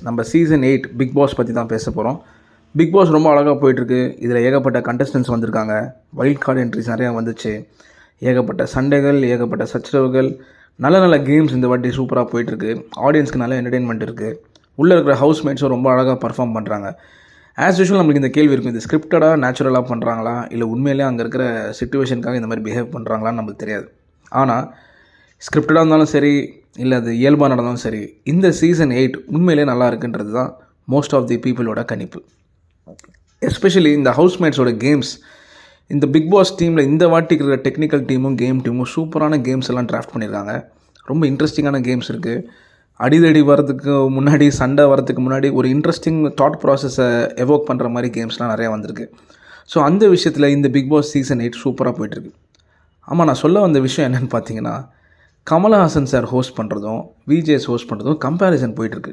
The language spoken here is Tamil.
நம்ம சீசன் 8 பிக் பாஸ் பற்றி தான் பேச போகிறோம். பிக் பாஸ் ரொம்ப அழகாக போயிட்டுருக்கு. இதில் ஏகப்பட்ட கண்டஸ்டன்ஸ் வந்திருக்காங்க. வைல்ட் கார்டு என்ட்ரிஸ் நிறையா வந்துச்சு. ஏகப்பட்ட சண்டைகள், ஏகப்பட்ட சச்சரவுகள், நல்ல நல்ல கேம்ஸ் இந்த வாட்டி சூப்பராக போயிட்டுருக்கு. ஆடியன்ஸ்க்கு நல்ல என்டர்டெயின்மெண்ட் இருக்குது. உள்ளே இருக்கிற ஹவுஸ்மேட்ஸும் ரொம்ப அழகாக பர்ஃபார்ம் பண்ணுறாங்க. ஆஸ் யூஷுவல் நம்மளுக்கு இந்த கேள்வி இருக்கும், இது ஸ்கிரிப்டடாக நேச்சுரலாக பண்ணுறாங்களா இல்லை உண்மையிலே அங்கே இருக்கிற சிச்சுவேஷனுக்காக இந்த மாதிரி பிஹேவ் பண்ணுறாங்களான்னு நம்மளுக்கு தெரியாது. ஆனால் ஸ்கிரிப்டடாக இருந்தாலும் சரி, இல்லை அது இயல்பாக நடந்தாலும் சரி, இந்த சீசன் 8 உண்மையிலே நல்லா இருக்குன்றது தான் மோஸ்ட் ஆஃப் தி பீப்புளோட கணிப்பு. எஸ்பெஷலி இந்த ஹவுஸ்மேட்ஸோட கேம்ஸ், இந்த பிக் பாஸ் டீமில் இந்த வாட்டிக்கு இருக்கிற டெக்னிக்கல் டீமும் கேம் டீமும் சூப்பரான கேம்ஸ் எல்லாம் டிராஃப்ட் பண்ணியிருக்காங்க. ரொம்ப இன்ட்ரெஸ்டிங்கான கேம்ஸ் இருக்குது. அடிதடி வரதுக்கு முன்னாடி, சண்டை வரதுக்கு முன்னாடி ஒரு இன்ட்ரெஸ்டிங் தாட் ப்ராசஸை எவோக் பண்ணுற மாதிரி கேம்ஸ்லாம் நிறையா வந்திருக்கு. ஸோ அந்த விஷயத்தில் இந்த பிக் பாஸ் சீசன் 8 சூப்பராக போயிட்டுருக்கு. ஆமாம், நான் சொல்ல வந்த விஷயம் என்னென்னு பார்த்தீங்கன்னா, கமலஹாசன் சார் ஹோஸ்ட் பண்ணுறதும் விஜேஎஸ் ஹோஸ்ட் பண்ணுறதும் கம்பேரிசன் போயிட்டுருக்கு.